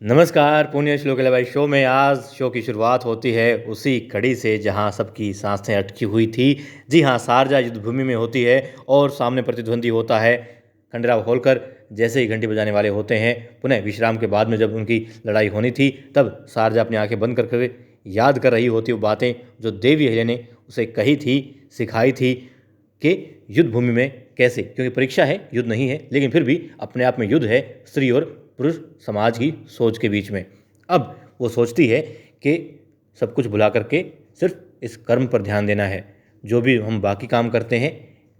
नमस्कार, पुण्य श्लोक भाई शो में आज शो की शुरुआत होती है उसी कड़ी से जहां सबकी सांसें अटकी हुई थी। जी हां, शारजा युद्ध भूमि में होती है और सामने प्रतिद्वंदी होता है खंडेराव होलकर। जैसे ही घंटी बजाने वाले होते हैं, पुनः विश्राम के बाद में जब उनकी लड़ाई होनी थी, तब शारजा अपनी आंखें बंद कर याद कर रही होती वो बातें जो देवी अहिल्या ने उसे कही थी, सिखाई थी कि युद्ध भूमि में कैसे, क्योंकि परीक्षा है, युद्ध नहीं है, लेकिन फिर भी अपने आप में युद्ध है स्त्री और पुरुष समाज की सोच के बीच में। अब वो सोचती है कि सब कुछ भुला करके सिर्फ इस कर्म पर ध्यान देना है, जो भी हम बाकी काम करते हैं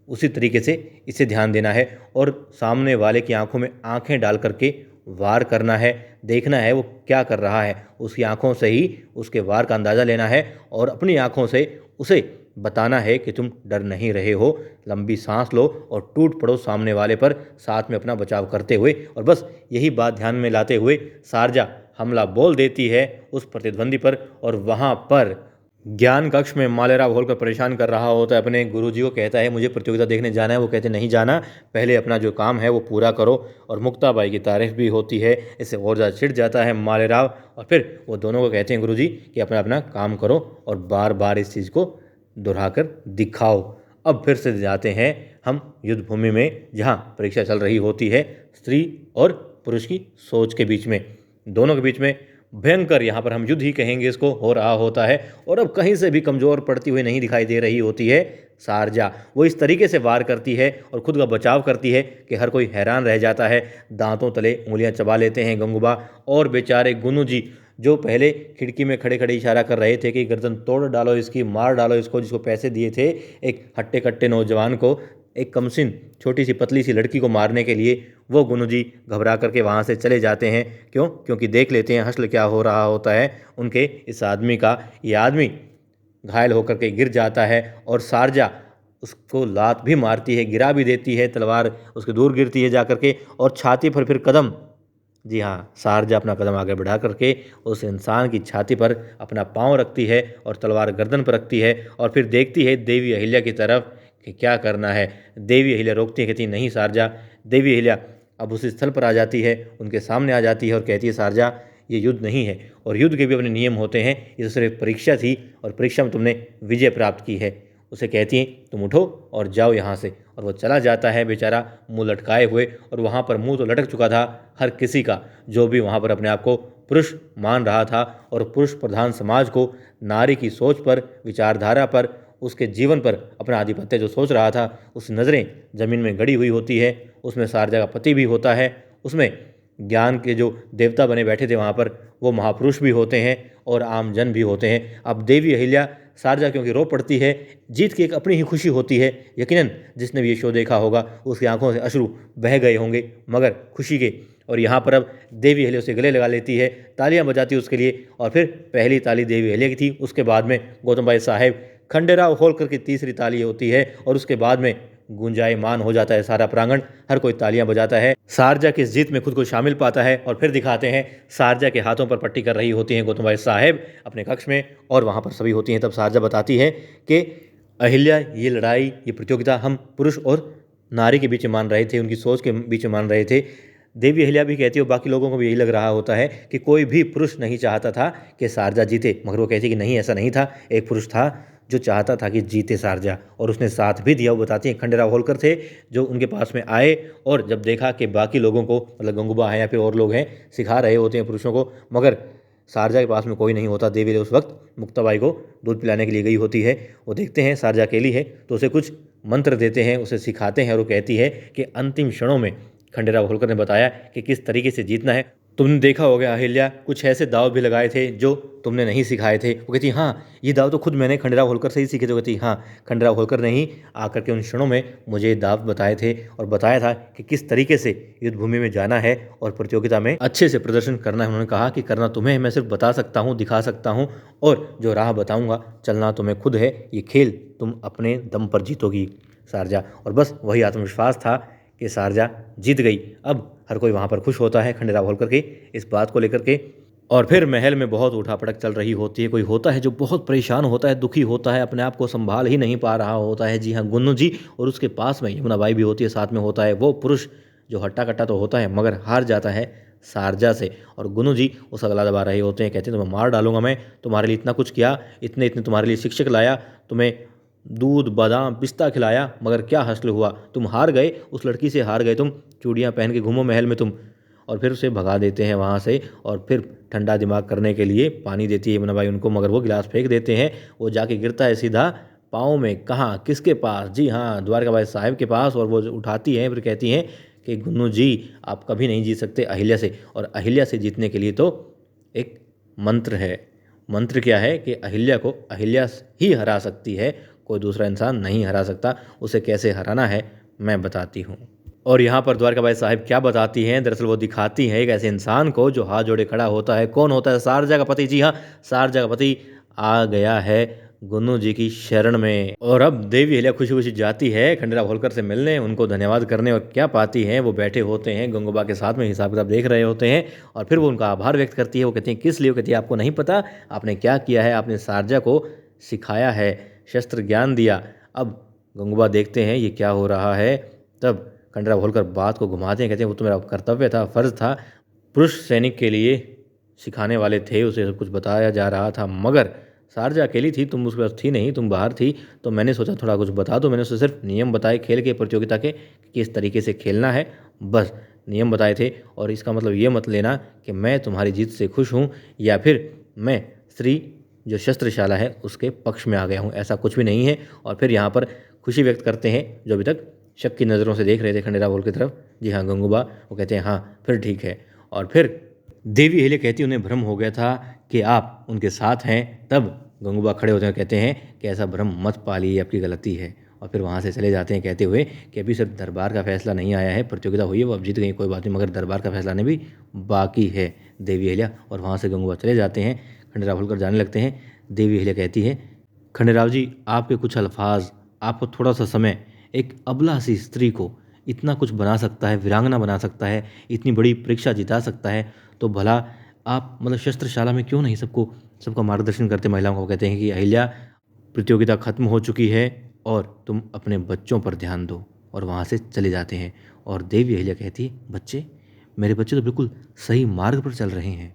उसी तरीके से इसे ध्यान देना है और सामने वाले की आंखों में आंखें डाल करके वार करना है, देखना है वो क्या कर रहा है, उसकी आंखों से ही उसके वार का अंदाज़ा लेना है और अपनी आंखों से उसे बताना है कि तुम डर नहीं रहे हो। लंबी सांस लो और टूट पड़ो सामने वाले पर, साथ में अपना बचाव करते हुए। और बस यही बात ध्यान में लाते हुए शारजा हमला बोल देती है उस प्रतिद्वंदी पर। और वहाँ पर ज्ञान कक्ष में मालेराव होलकर परेशान कर रहा होता है अपने गुरुजी को, कहता है मुझे प्रतियोगिता देखने जाना है। वो कहते नहीं जाना, पहले अपना जो काम है वो पूरा करो। और मुक्ताबाई की तारीफ भी होती है, इससे और ज़्यादा चिढ़ जाता है मालेराव और फिर वो दोनों को कहते हैं गुरुजी कि अपना अपना काम करो और बार बार इस चीज़ को दोहराकर दिखाओ। अब फिर से जाते हैं हम युद्ध भूमि में, जहाँ परीक्षा चल रही होती है स्त्री और पुरुष की सोच के बीच में, दोनों के बीच में भयंकर, यहाँ पर हम युद्ध ही कहेंगे इसको, हो रहा होता है। और अब कहीं से भी कमज़ोर पड़ती हुई नहीं दिखाई दे रही होती है शारजा। वो इस तरीके से वार करती है और खुद का बचाव करती है कि हर कोई हैरान रह जाता है। दांतों तले उंगलियां चबा लेते हैं गंगूबा और बेचारे गुन्नू जी, जो पहले खिड़की में खड़े खड़े इशारा कर रहे थे कि गर्दन तोड़ डालो इसकी, मार डालो इसको, जिसको पैसे दिए थे एक हट्टे कट्टे नौजवान को, एक कमसिन छोटी सी पतली सी लड़की को मारने के लिए, वो गुन्नू जी घबरा करके वहाँ से चले जाते हैं। क्यों? क्योंकि देख लेते हैं हश्ल क्या हो रहा होता है उनके इस आदमी का। ये आदमी घायल होकर के गिर जाता है और शारजा उसको लात भी मारती है, गिरा भी देती है, तलवार उसके दूर गिरती है जा करके और छाती पर फिर कदम, जी हाँ, शारजा अपना कदम आगे बढ़ा करके उस इंसान की छाती पर अपना पाँव रखती है और तलवार गर्दन पर रखती है और फिर देखती है देवी अहिल्या की तरफ कि क्या करना है। देवी अहिल्या रोकती है, कहती नहीं शारजा। देवी अहिल्या अब उस स्थल पर आ जाती है, उनके सामने आ जाती है और कहती है शारजा ये युद्ध नहीं है और युद्ध के भी अपने नियम होते हैं, ये तो सिर्फ परीक्षा थी और परीक्षा में तुमने विजय प्राप्त की है। उसे कहती हैं तुम उठो और जाओ यहाँ से। और वो चला जाता है बेचारा मुंह लटकाए हुए। और वहाँ पर मुंह तो लटक चुका था हर किसी का, जो भी वहाँ पर अपने आप को पुरुष मान रहा था और पुरुष प्रधान समाज को नारी की सोच पर, विचारधारा पर, उसके जीवन पर अपना आधिपत्य जो सोच रहा था, उस नज़रें ज़मीन में गड़ी हुई होती है। उसमें शारजा का पति भी होता है, उसमें ज्ञान के जो देवता बने बैठे थे वहाँ पर वो महापुरुष भी होते हैं और आम जन भी होते हैं। अब देवी अहिल्या शारजा क्योंकि रो पड़ती है, जीत की एक अपनी ही खुशी होती है। यकीनन जिसने भी ये शो देखा होगा उसकी आंखों से अश्रु बह गए होंगे मगर खुशी के। और यहाँ पर अब देवी अहिल्या उसे गले लगा लेती है, तालियां बजाती है उसके लिए। और फिर पहली ताली देवी अहिल्या की थी, उसके बाद में गौतम भाई साहब खंडेराव होलकर की तीसरी ताली होती है और उसके बाद में गुंजायमान हो जाता है सारा प्रांगण, हर कोई तालियां बजाता है। शारजा की इस जीत में खुद को शामिल पाता है और फिर दिखाते हैं शारजा के हाथों पर पट्टी कर रही होती हैं गौतम भाई साहब अपने कक्ष में और वहाँ पर सभी होती हैं। तब शारजा बताती है कि अहिल्या ये लड़ाई, ये प्रतियोगिता हम पुरुष और नारी के बीच में मान रहे थे, उनकी सोच के बीच में मान रहे थे। देवी अहिल्या भी कहती है और बाकी लोगों को भी यही लग रहा होता है कि कोई भी पुरुष नहीं चाहता था कि शारजा जीते, मगर वो कहती है कि नहीं, ऐसा नहीं था। एक पुरुष था जो चाहता था कि जीते शारजा और उसने साथ भी दिया। वो बताती हैं खंडेराव होलकर थे जो उनके पास में आए और जब देखा कि बाकी लोगों को, मतलब गंगूबा है या फिर और लोग हैं, सिखा रहे होते हैं पुरुषों को, मगर शारजा के पास में कोई नहीं होता। देवी उस वक्त मुक्ताबाई को दूध पिलाने के लिए गई होती है। वो देखते हैं शारजा अकेली है तो उसे कुछ मंत्र देते हैं, उसे सिखाते हैं और वो कहती है कि अंतिम क्षणों में खंडेराव होलकर ने बताया कि किस तरीके से जीतना है। तुमने देखा होगा अहिल्या, कुछ ऐसे दाव भी लगाए थे जो तुमने नहीं सिखाए थे। वो कहती हाँ, ये दाव तो खुद मैंने खंडेराव होलकर से ही सीखे थे। वो कहती हाँ, खंडेराव होलकर ने ही आकर के उन क्षणों में मुझे दाव बताए थे और बताया था कि किस तरीके से युद्ध भूमि में जाना है और प्रतियोगिता में अच्छे से प्रदर्शन करना है। उन्होंने कहा कि करना तुम्हें, मैं सिर्फ बता सकता हूँ, दिखा सकता हूँ और जो राह बताऊँगा चलना तुम्हें खुद है। ये खेल तुम अपने दम पर जीतोगी शारजा। और बस वही आत्मविश्वास था कि शारजा जीत गई। अब हर कोई वहाँ पर खुश होता है खंडेराव होलकर के इस बात को लेकर के। और फिर महल में बहुत उठापटक चल रही होती है। कोई होता है जो बहुत परेशान होता है, दुखी होता है, अपने आप को संभाल ही नहीं पा रहा होता है। जी हाँ, गुन्नू जी। और उसके पास में यमुनाबाई भी होती है, साथ में होता है वो पुरुष जो हट्टा कट्टा तो होता है मगर हार जाता है शारजा से। और गुनु जी उसका गला दबा रहे होते हैं, कहते हैं तुम्हें मार डालूंगा मैं, तुम्हारे लिए इतना कुछ किया, इतने इतने तुम्हारे लिए शिक्षक लाया, तुम्हें दूध बादाम पिस्ता खिलाया, मगर क्या हासिल हुआ, तुम हार गए, उस लड़की से हार गए, तुम चूड़ियाँ पहन के घूमो महल में तुम। और फिर उसे भगा देते हैं वहाँ से, और फिर ठंडा दिमाग करने के लिए पानी देती है यमुना बाई उनको, मगर वो गिलास फेंक देते हैं, वो जाके गिरता है सीधा पाँव में, कहाँ किसके पास, जी हाँ द्वारकाबाई साहब के पास। और वो उठाती हैं, फिर कहती हैं कि गुन्नू जी आप कभी नहीं जीत सकते अहिल्या से, और अहिल्या से जीतने के लिए तो एक मंत्र है। मंत्र क्या है कि अहिल्या को अहिल्या ही हरा सकती है, कोई दूसरा इंसान नहीं हरा सकता, उसे कैसे हराना है मैं बताती हूँ। और यहाँ पर द्वारकाबाई साहब क्या बताती हैं, दरअसल वो दिखाती हैं एक ऐसे इंसान को जो हाथ जोड़े खड़ा होता है। कौन होता है? शारजा का पति, जी हाँ शारजा का पति आ गया है गुन्नू जी की शरण में। और अब देवी अहिल्या खुशी खुशी जाती है खंडेराव होलकर से मिलने, उनको धन्यवाद करने, और क्या पाती हैं, वो बैठे होते हैं गंगूबा के साथ में हिसाब किताब देख रहे होते हैं। और फिर वो उनका आभार व्यक्त करती है। वो कहती हैं किस लिए? वो कहती है आपको नहीं पता आपने क्या किया है, आपने शारजा को सिखाया है, शस्त्र ज्ञान दिया। अब गंगूबा देखते हैं ये क्या हो रहा है, तब खंडेराव होलकर बात को घुमाते हैं, कहते हैं वो तो मेरा कर्तव्य था, फर्ज था, पुरुष सैनिक के लिए सिखाने वाले थे, उसे सब कुछ बताया जा रहा था, मगर शारजा अकेली थी, तुम उसके पास थी नहीं, तुम बाहर थी, तो मैंने सोचा थोड़ा कुछ बता दो। मैंने उसे सिर्फ नियम बताए खेल के, प्रतियोगिता के, किस तरीके से खेलना है, बस नियम बताए थे। और इसका मतलब ये मत लेना कि मैं तुम्हारी जीत से खुश हूँ या फिर मैं श्री जो शस्त्रशाला है उसके पक्ष में आ गया हूँ, ऐसा कुछ भी नहीं है। और फिर यहाँ पर खुशी व्यक्त करते हैं जो अभी तक शक की नज़रों से देख रहे थे खंडेराव होलकर की तरफ, जी हाँ गंगूबा, वो कहते हैं हाँ फिर ठीक है। और फिर देवी अहिल्या कहती उन्हें भ्रम हो गया था कि आप उनके साथ हैं। तब गंगूबा खड़े होते हैं, कहते हैं कि ऐसा भ्रम मत पालिए, आपकी गलती है। और फिर वहाँ से चले जाते हैं कहते हुए कि अभी सिर्फ दरबार का फैसला नहीं आया है, प्रतियोगिता हुई है वो अब जीत गई कोई बात नहीं, मगर दरबार का फैसला ने भी बाकी है देवी अहिल्या। और वहाँ से गंगूबा चले जाते हैं, खंडेराव होलकर जाने लगते हैं। देवी अहिल्या कहती है खंडेराव जी आपके कुछ अल्फाज, आपको थोड़ा सा समय एक अबला सी स्त्री को इतना कुछ बना सकता है, वीरांगना बना सकता है, इतनी बड़ी परीक्षा जिता सकता है, तो भला आप मतलब शस्त्रशाला में क्यों नहीं सबका मार्गदर्शन करते महिलाओं को। कहते हैं कि अहिल्या प्रतियोगिता खत्म हो चुकी है और तुम अपने बच्चों पर ध्यान दो। और वहाँ से चले जाते हैं। और देवी अहिल्या कहती है बच्चे, मेरे बच्चे तो बिल्कुल सही मार्ग पर चल रहे हैं।